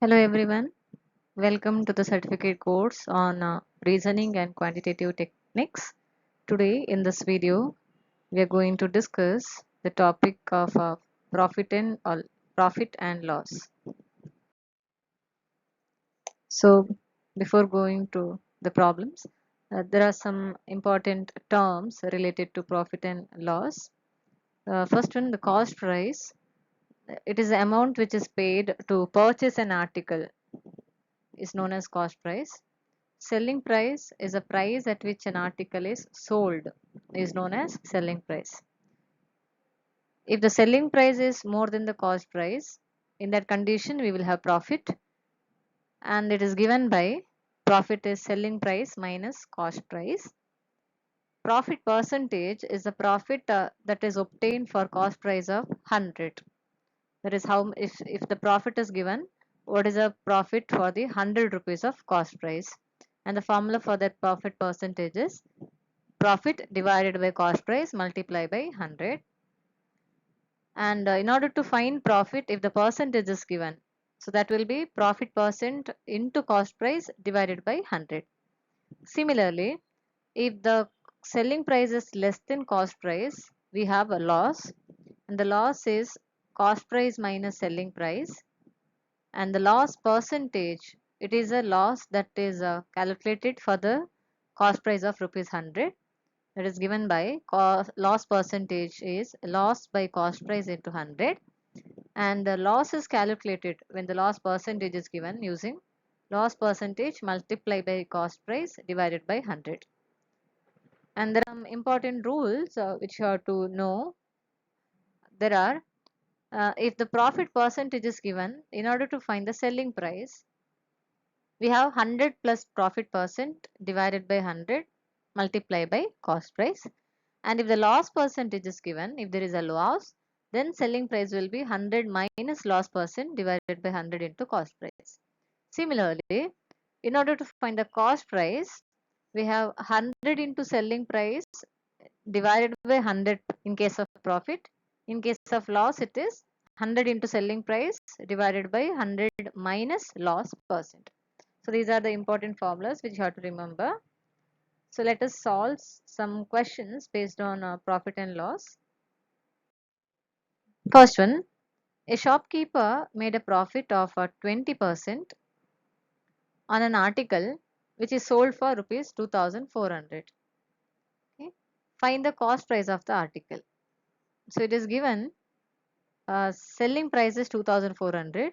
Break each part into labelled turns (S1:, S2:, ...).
S1: Hello everyone, welcome to the certificate course on reasoning and quantitative techniques. Today in this video, we are going to discuss the topic of profit and loss. So before going to the problems, there are some important terms related to profit and loss. First one, the cost price. It is the amount which is paid to purchase an article is known as cost price. Selling price is a price at which an article is sold, is known as selling price. If the selling price is more than the cost price, in that condition we will have profit, and it is given by profit is selling price minus cost price. Profit percentage is the profit that is obtained for cost price of 100. That is how if the profit is given, what is the profit for the 100 rupees of cost price, and the formula for that profit percentage is profit divided by cost price multiplied by 100. And in order to find profit, if the percentage is given, so that will be profit percent into cost price divided by 100. Similarly, if the selling price is less than cost price, we have a loss, and the loss is cost price minus selling price, and the loss percentage, it is a loss that is calculated for the cost price of rupees 100. That is given by loss percentage is loss by cost price into 100, and the loss is calculated when the loss percentage is given using loss percentage multiplied by cost price divided by 100. And there are some important rules which you have to know. There are if the profit percentage is given, in order to find the selling price, we have 100 plus profit percent divided by 100 multiplied by cost price. And if the loss percentage is given, if there is a loss, then selling price will be 100 minus loss percent divided by 100 into cost price. Similarly, in order to find the cost price, we have 100 into selling price divided by 100 in case of profit. In case of loss, it is 100 into selling price divided by 100 minus loss percent. So these are the important formulas which you have to remember. So let us solve some questions based on profit and loss. First one, a shopkeeper made a profit of 20% on an article which is sold for rupees 2400. Okay. Find the cost price of the article. So it is given selling price is 2400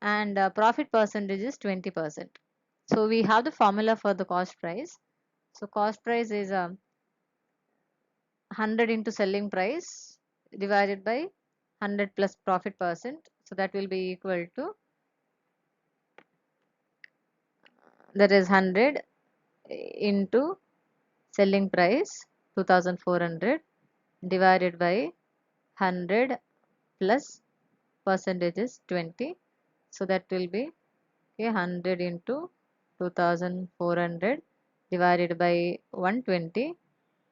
S1: and profit percentage is 20%. So we have the formula for the cost price. So cost price is 100 into selling price divided by 100 plus profit percent. So that will be equal to, that is 100 into selling price 2400 divided by 100 plus percentage is 20. So that will be, okay, 100 into 2400 divided by 120.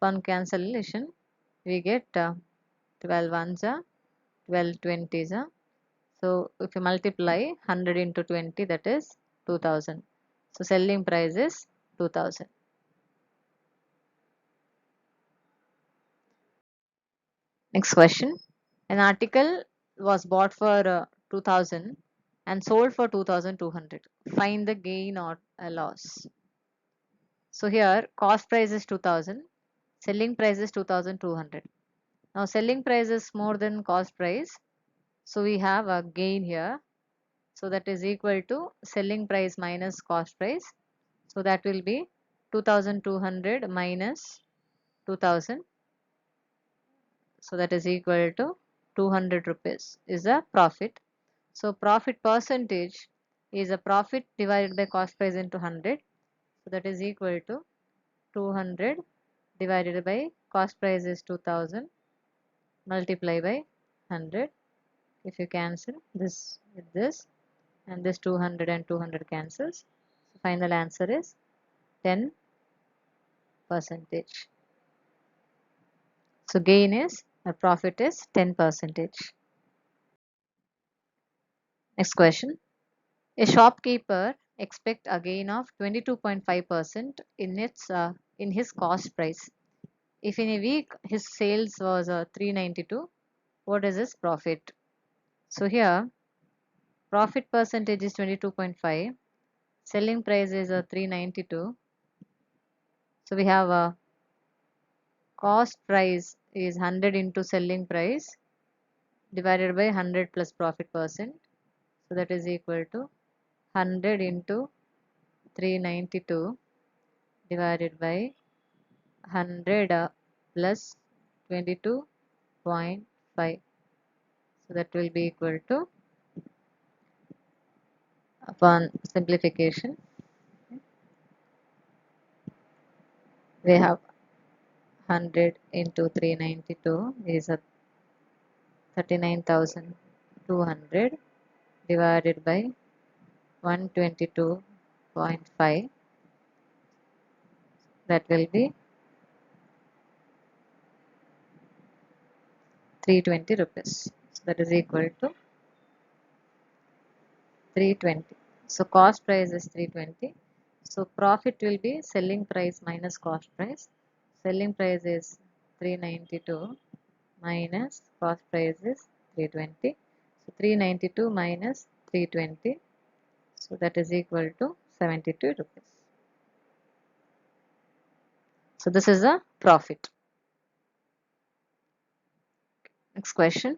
S1: On cancellation, we get 12 ones are 12 20s are. So if you multiply 100 into 20, that is 2000. So selling price is 2000. Next question. An article was bought for 2000 and sold for 2200. Find the gain or a loss. So here cost price is 2000, selling price is 2200. Now selling price is more than cost price. So we have a gain here. So that is equal to selling price minus cost price. So that will be 2200 minus 2000. So that is equal to 200 rupees is a profit. So profit percentage is a profit divided by cost price into 100. So that is equal to 200 divided by cost price is 2000 multiply by 100. If you cancel this with this, and this 200 and 200 cancels, so final answer is 10 percentage. So gain is, or profit is 10 percentage. Next question. A shopkeeper expect a gain of 22.5% in his cost price. If in a week his sales was 392, what is his profit? So here profit percentage is 22.5, selling price is 392. So we have a cost price is 100 into selling price divided by 100 plus profit percent. So that is equal to 100 into 392 divided by 100 plus 22.5. So that will be equal to, upon simplification, we have 100 into 392 is a 39,200 divided by 122.5, that will be 320 rupees. So that is equal to 320. So cost price is 320. So profit will be selling price minus cost price. Selling price is 392 minus cost price is 320. So 392 minus 320. So that is equal to 72 rupees. So this is a profit. Next question.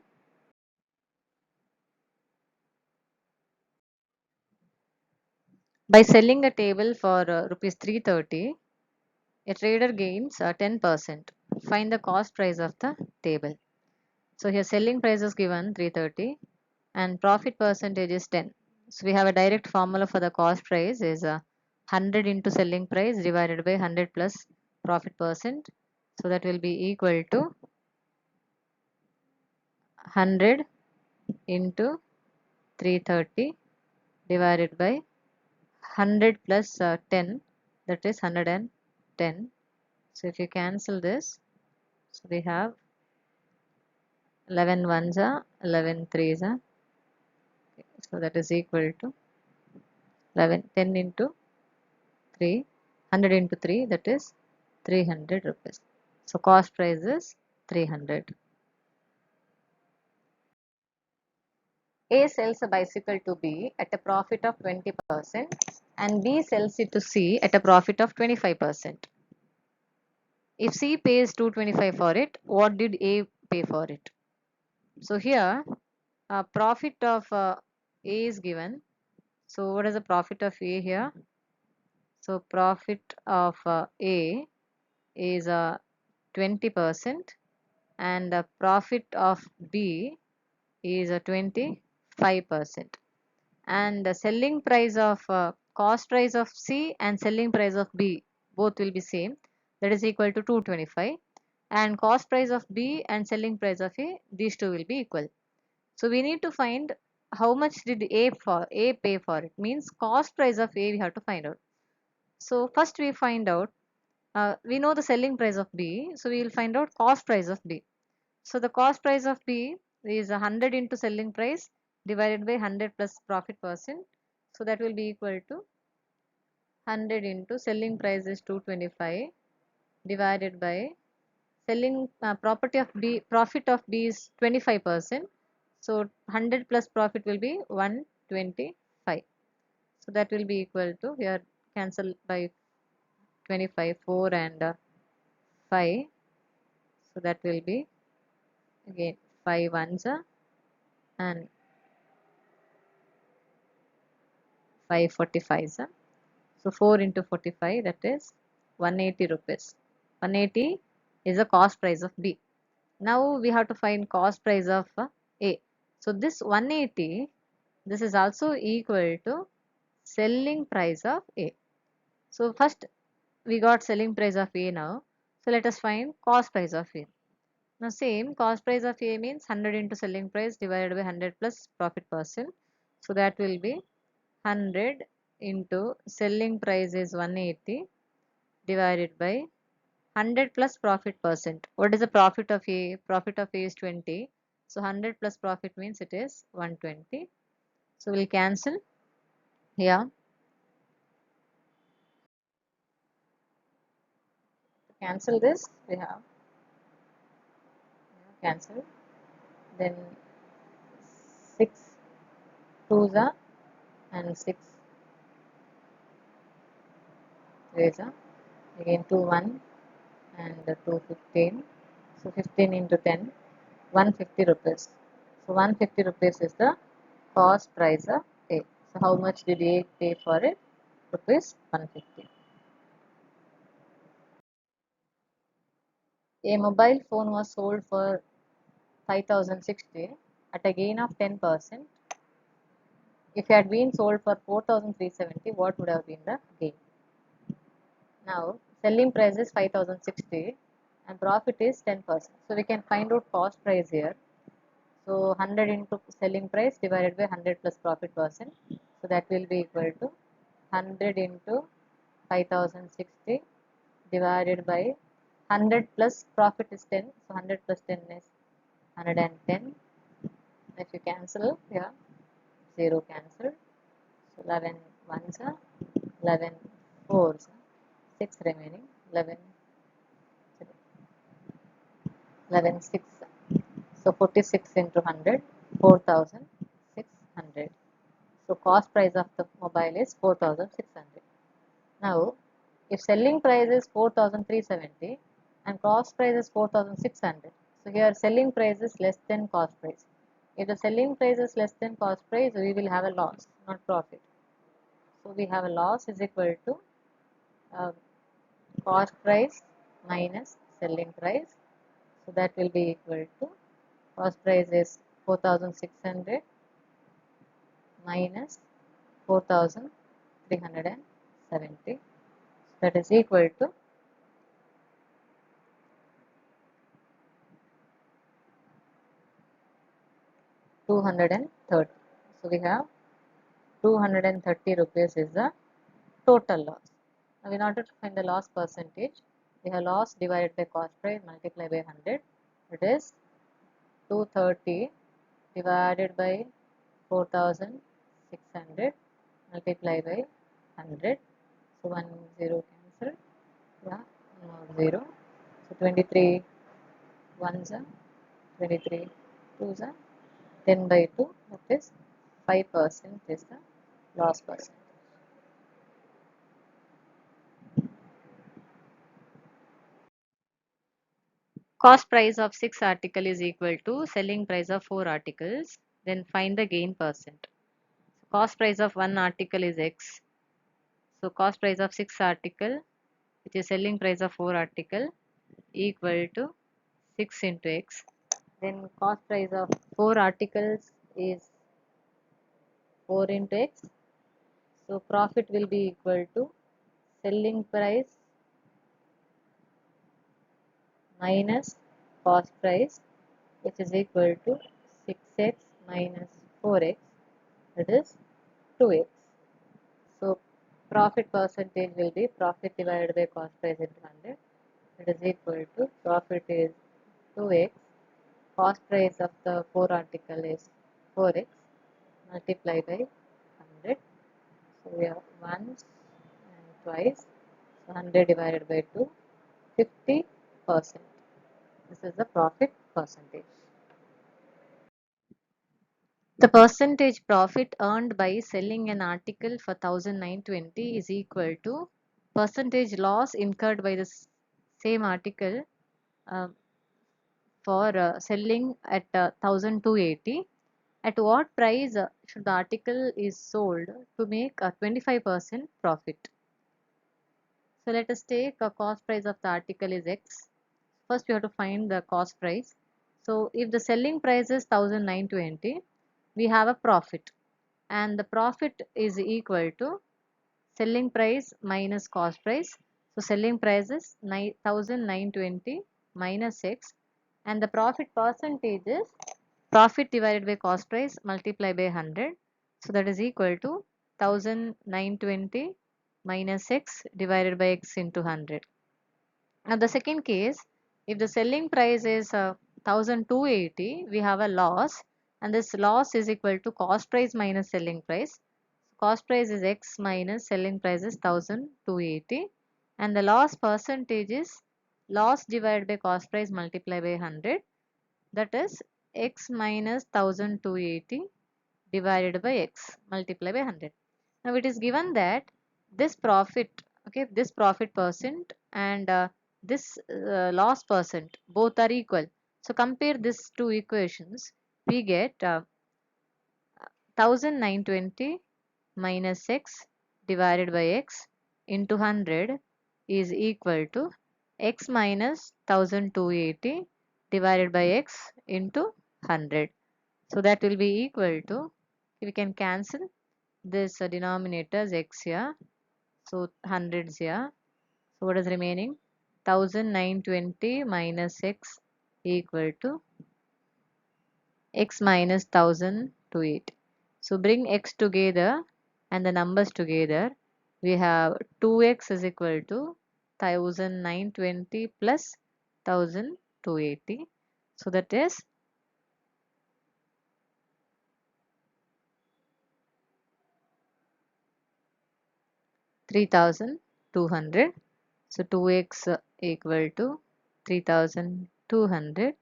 S1: By selling a table for rupees 330, a trader gains 10%. Find the cost price of the table. So here selling price is given 330 and profit percentage is 10. So we have a direct formula for the cost price is 100 into selling price divided by 100 plus profit percent. So that will be equal to 100 into 330 divided by 100 plus 10, that is 110. So if you cancel this, so we have 11 ones are 11 threes are, so that is equal to 11, 10 into 3, 100 into 3, that is 300 rupees. So cost price is 300. A sells a bicycle to B at a profit of 20% and B sells it to C at a profit of 25%. If C pays 225 for it, what did A pay for it? So here profit of A is given. So what is the profit of A here? So profit of A is 20% and the profit of B is 25%. And the selling price of cost price of C and selling price of B both will be same, that is equal to 225, and cost price of B and selling price of A, these two will be equal. So we need to find how much did A pay for it, means cost price of A we have to find out. So first we find out, we know the selling price of B, so we will find out cost price of B. So the cost price of B is 100 into selling price divided by 100 plus profit percent. So that will be equal to 100 into selling price is 225 divided by selling property of B, profit of B is 25%. So 100 plus profit will be 125. So that will be equal to, here cancel by 25, 4 and 5. So that will be again 5 ones and 5 45s. So 4 into 45, that is 180 rupees. 180 is the cost price of B. Now we have to find cost price of A. So this 180, this is also equal to selling price of A. So first we got selling price of A now. So let us find cost price of A. Now same cost price of A means 100 into selling price divided by 100 plus profit percent. So that will be 100 into selling price is 180 divided by 100 plus profit percent. What is the profit of A? Profit of A is 20. So 100 plus profit means it is 120. So we'll cancel Yeah, to cancel this we have cancel, then 6 twos are and 6 threes are, again 2 1 and 2 15, so 15 into 10, 150 rupees. So 150 rupees is the cost price of A. So how much did A pay for it? Rupees 150. A mobile phone was sold for 5060 at a gain of 10%. If it had been sold for 4370, what would have been the gain? Now, selling price is 5060 and profit is 10%. So we can find out cost price here. So 100 into selling price divided by 100 plus profit percent. So that will be equal to 100 into 5060 divided by 100 plus profit is 10. So 100 plus 10 is 110. If you cancel here, 0 cancel. So 11 ones are 11 fours, 6 remaining, 11, 11 6. So 46 into 100, 4600. So cost price of the mobile is 4600. Now, if selling price is 4370 and cost price is 4600, so here selling price is less than cost price. If the selling price is less than cost price, we will have a loss, not profit. So we have a loss is equal to uh, cost price minus selling price. So that will be equal to cost price is 4600 minus 4370. That is equal to 230. So we have 230 rupees is the total loss. Now in order to find the loss percentage, we have loss divided by cost price multiplied by 100. It is 230 divided by 4600 multiplied by 100. So 1 0 cancel. Yeah, no 0. So 23 ones are 23 twos are 10 by 2, that is 5% is the loss percent. Cost price of 6 article is equal to selling price of 4 articles. Then find the gain percent. Cost price of 1 article is X. So cost price of 6 article, which is selling price of 4 article, equal to 6 into X. Then cost price of 4 articles is 4 into X. So profit will be equal to selling price minus cost price, which is equal to 6x minus 4x, that is 2x. So profit percentage will be profit divided by cost price into 100. It is equal to profit is 2x, cost price of the 4 article is 4x multiplied by 100. So we have once and twice. So 100 divided by 2, 50%. This is the profit percentage. The percentage profit earned by selling an article for 1920 is equal to percentage loss incurred by the same article uh, for selling at 1280. At what price should the article is sold to make a 25% profit? So let us take a cost price of the article is X. First we have to find the cost price. So if the selling price is 1920, we have a profit, and the profit is equal to selling price minus cost price. So selling price is 1920 minus X, and the profit percentage is profit divided by cost price multiplied by 100. So that is equal to 1920 minus X divided by X into 100. Now the second case, if the selling price is 1280, we have a loss, and this loss is equal to cost price minus selling price. cost price is X minus selling price is 1280, and the loss percentage is loss divided by cost price multiplied by 100, that is X minus 1280 divided by X multiplied by 100. Now it is given that this profit, okay, this profit percent and this loss percent both are equal. So compare these two equations, we get 1920 minus X divided by X into 100 is equal to X minus 1280 divided by X into 100. So that will be equal to, we can cancel this denominators X here, so hundreds here. So what is remaining? 1920 minus X equal to X minus 1280. So bring X together and the numbers together. We have 2X is equal to 1920 plus 1280. So that is 3200. So 2X equal to 3200,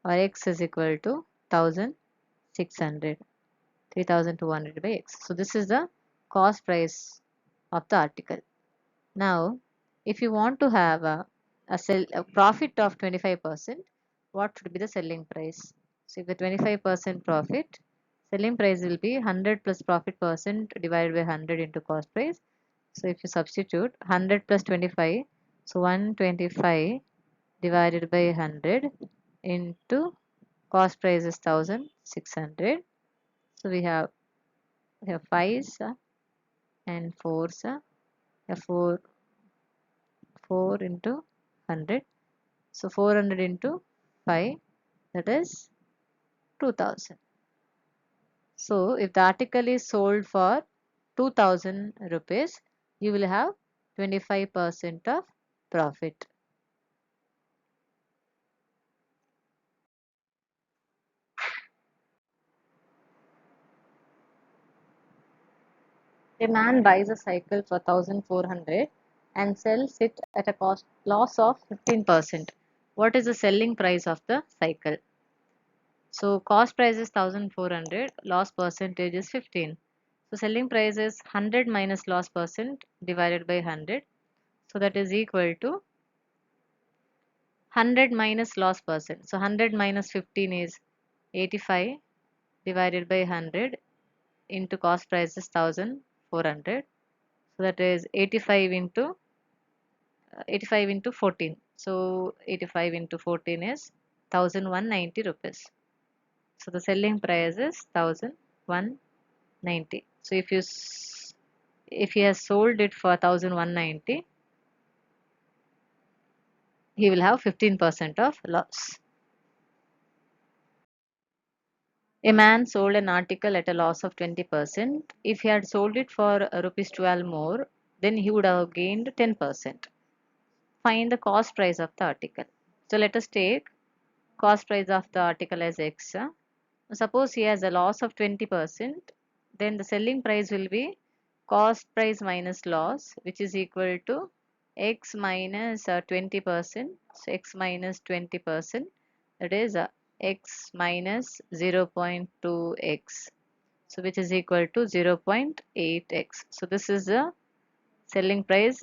S1: or X is equal to 1600. 3200 by X. So this is the cost price of the article. Now, if you want to have a profit of 25%, what should be the selling price? So if the 25% profit, selling price will be 100 plus profit percent divided by 100 into cost price. So if you substitute 100 plus 25, so 125 divided by 100 into cost price is 1600. So we have 5s and 4s. 4 4 into 100. So 400 into 5, that is 2000. So if the article is sold for 2000 rupees, you will have 25% of profit. A man buys a cycle for 1400 and sells it at a cost loss of 15%. What is the selling price of the cycle? So cost price is 1400, loss percentage is 15. So selling price is 100 minus loss percent divided by 100. So that is equal to 100 minus loss percent. So 100 minus 15 is 85 divided by 100 into cost price is 1400. So that is 85 into 14. So 85 into 14 is 1190 rupees. So the selling price is 1190. So if he has sold it for 1190, he will have 15% of loss. A man sold an article at a loss of 20%. If he had sold it for rupees 12 more, then he would have gained 10%. Find the cost price of the article. So let us take cost price of the article as X. Suppose he has a loss of 20%, then the selling price will be cost price minus loss, which is equal to X minus 20%. So X minus 20%, that is X minus 0.2X. So which is equal to 0.8X. So this is the selling price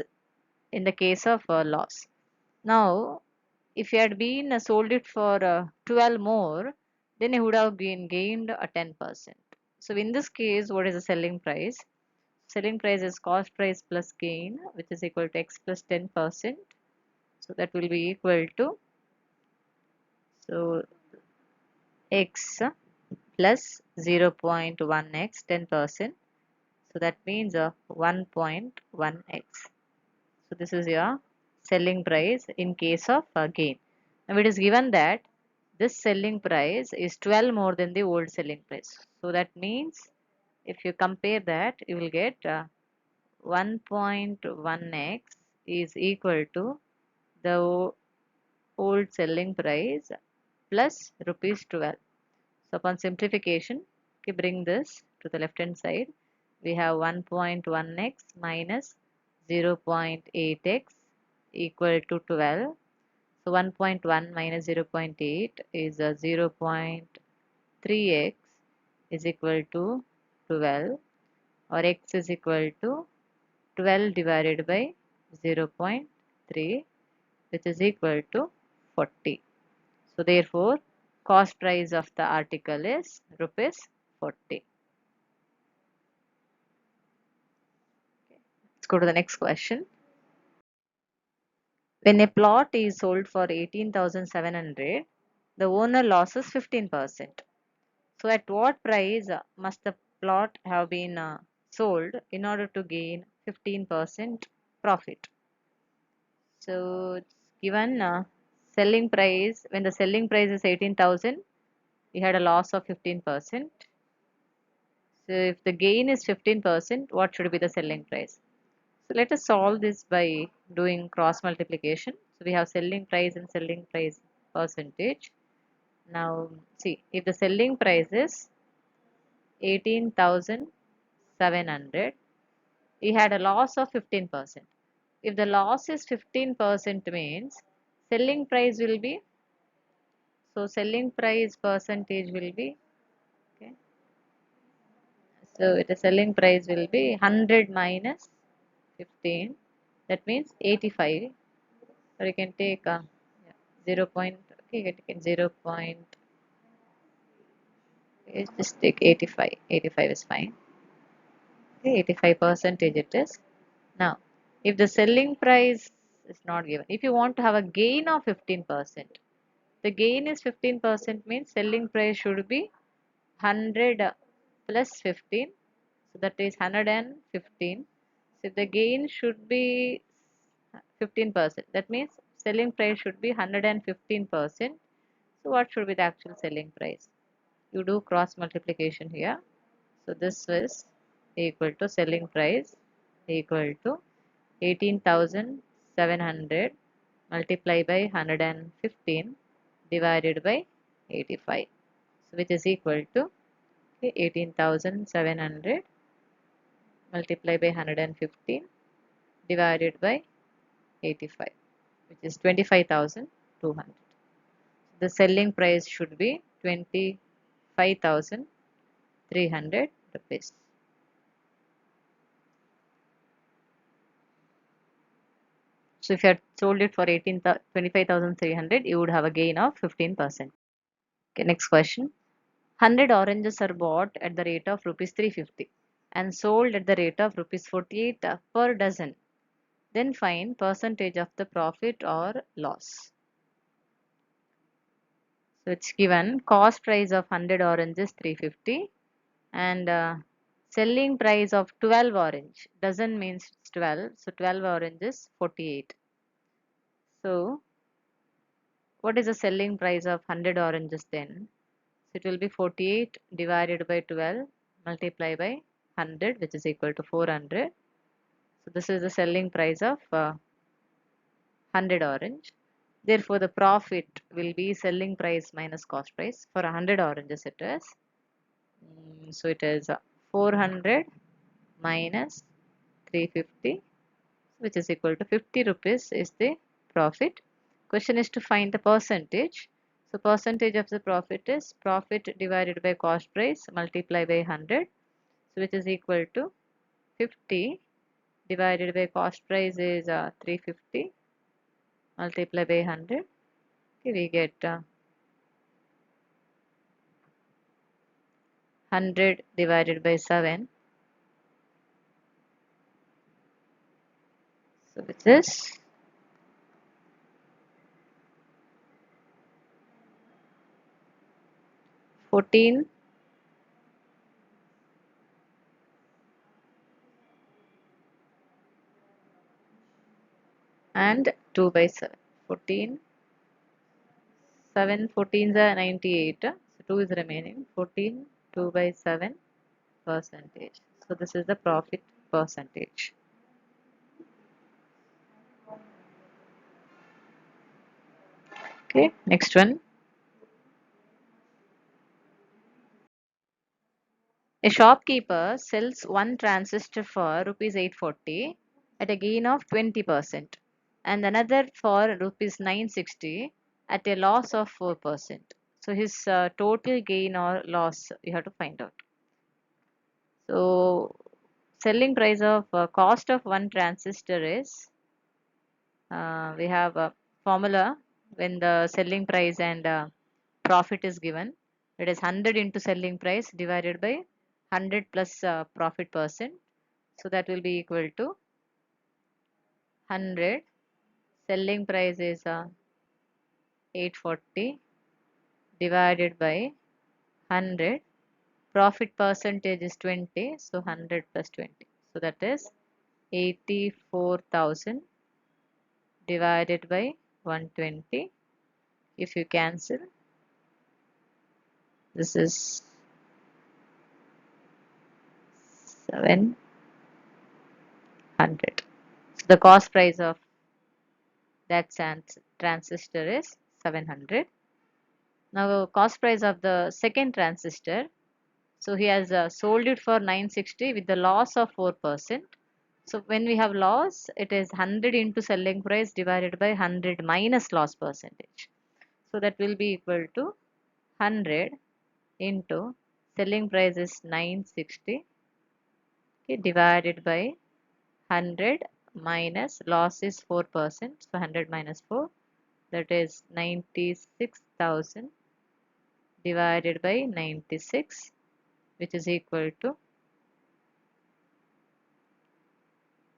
S1: in the case of loss. Now, if he had been sold it for 12 more, then he would have gained a 10%. So in this case, what is the selling price? Selling price is cost price plus gain, which is equal to X plus 10%. So that will be equal to, so X plus 0.1X 10%. So that means 1.1X. So this is your selling price in case of gain. Now it is given that this selling price is 12 more than the old selling price. So that means if you compare that, you will get 1.1x is equal to the old selling price plus rupees 12. So upon simplification, we bring this to the left hand side. we have 1.1x minus 0.8x equal to 12. So 1.1 minus 0.8 is 0.3x is equal to 12, or x is equal to 12 divided by 0.3, which is equal to 40. So therefore, cost price of the article is rupees 40. Let's go to the next question. When a plot is sold for 18,700, the owner loses 15%. So at what price must the plot have been sold in order to gain 15% profit? So it's given selling price, when the selling price is 18,000, we had a loss of 15%. So if the gain is 15%, what should be the selling price? So let us solve this by doing cross multiplication. So we have selling price and selling price percentage. Now see, if the selling price is 18,700, we had a loss of 15%. If the loss is 15% means selling price will be, so selling price percentage will be, okay, so the selling price will be 100 minus 15, that means 85, or you can take yeah, 0 point, okay, you can 0 point, okay, just take 85, 85 is fine, okay, 85 percentage it is. Now if the selling price is not given, if you want to have a gain of 15%, the gain is 15% means selling price should be 100 plus 15, so that is 115. So the gain should be 15%, that means selling price should be 115%. So what should be the actual selling price? You do cross multiplication here. So this is equal to selling price equal to 18,700 multiplied by 115 divided by 85. So which is equal to, okay, 18,700 multiplied by 115 divided by 85, which is 25,200. The selling price should be 25,300 rupees. So if you had sold it for 25,300, you would have a gain of 15%. Okay, next question. 100 oranges are bought at the rate of rupees 350 and sold at the rate of rupees 48 per dozen. Then find percentage of the profit or loss. So it's given cost price of 100 oranges 350, and selling price of 12 orange. Dozen means it's 12, so 12 oranges 48. So what is the selling price of 100 oranges then? So it will be 48 divided by 12 multiplied by 100, which is equal to 400. So this is the selling price of 100 orange. Therefore, the profit will be selling price minus cost price. For 100 oranges it is. So it is 400 minus 350, which is equal to 50 rupees is the profit. Question is to find the percentage. So percentage of the profit is profit divided by cost price multiplied by 100. So which is equal to 50 divided by cost price is 350 multiplied by 100. Okay, we get 100 divided by 7. So which is 14 and 2 by 7. 14, 7, 14 is 98. So 2 is remaining. 14, 2 by 7 percentage. So this is the profit percentage. Okay, next one. A shopkeeper sells one transistor for rupees 840 at a gain of 20% and another for rupees 960 at a loss of 4%. So his total gain or loss you have to find out. So selling price of cost of one transistor is we have a formula when the selling price and profit is given. It is 100 into selling price divided by 100 plus profit percent. So that will be equal to 100. Selling price is 840 divided by 100. Profit percentage is 20. So 100 plus 20. So that is 84,000 divided by 120. If you cancel, this is 700. So the cost price of that transistor is 700. Now cost price of the second transistor. So he has sold it for 960 with the loss of 4%. So when we have loss, it is 100 into selling price divided by 100 minus loss percentage. So that will be equal to 100 into selling price is 960, okay, divided by 100 minus loss is 4%. So 100 minus 4, that is 96,000 divided by 96, which is equal to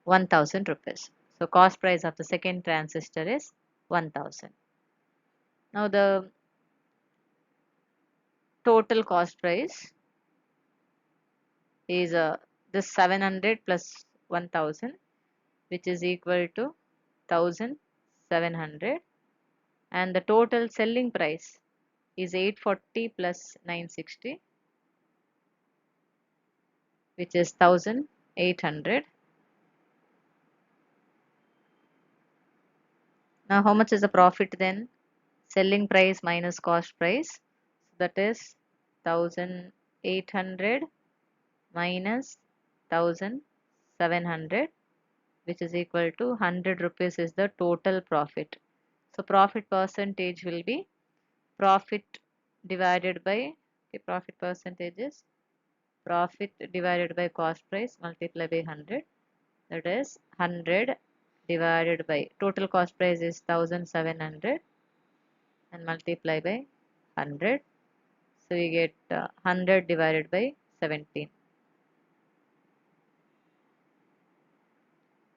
S1: 1000 rupees. So cost price of the second transistor is 1000. Now the total cost price is this 700 plus 1000, which is equal to 1700, and the total selling price is 840 plus 960, which is 1800. Now how much is the profit then? Selling price minus cost price, that is 1800 minus 1700, which is equal to 100 rupees is the total profit. So profit percentage will be profit divided by, okay, profit percentage is profit divided by cost price multiplied by 100, that is 100 divided by total cost price is 1700 and multiply by 100. So we get 100 divided by 17,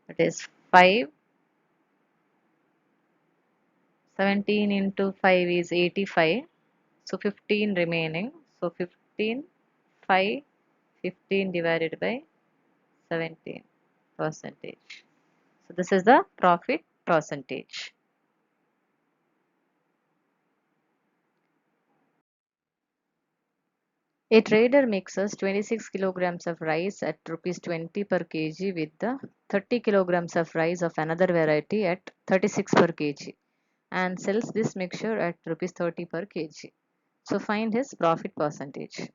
S1: that is 5. 17 into 5 is 85. So 15 remaining. So 15, 5, 15 divided by 17 percentage. So this is the profit percentage. A trader mixes 26 kilograms of rice at rupees 20 per kg with the 30 kilograms of rice of another variety at 36 per kg and sells this mixture at rupees 30 per kg. So find his profit percentage.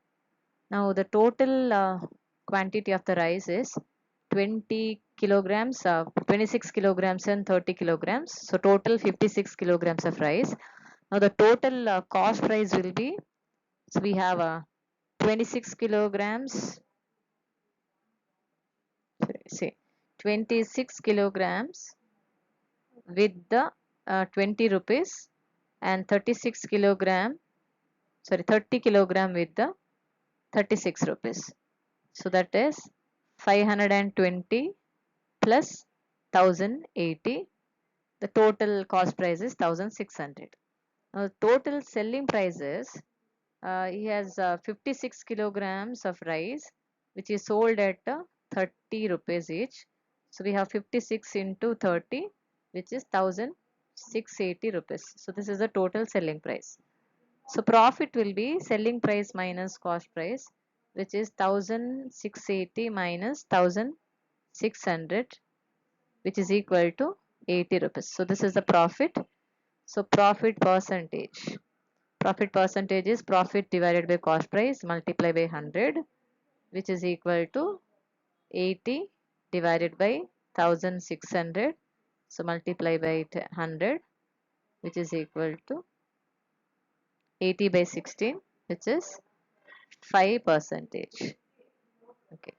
S1: Now the total quantity of the rice is 20 kilograms, 26 kilograms and 30 kilograms. So total 56 kilograms of rice. Now the total cost price will be, so we have 26 kilograms, say 26 kilograms with the 20 rupees and 36 kilogram, sorry 30 kilogram with the 36 rupees. So that is 520 plus 1080. The total cost price is 1600. Now total selling prices, he has 56 kilograms of rice which is sold at 30 rupees each. So we have 56 into 30, which is 1680 rupees. So this is the total selling price. So profit will be selling price minus cost price, which is 1680 minus 1600, which is equal to 80 rupees. So this is the profit. So profit percentage. Profit percentage is profit divided by cost price multiplied by 100. which is equal to 80 divided by 1600. So multiply by 100, which is equal to 80 by 16, which is 5 percentage. Okay.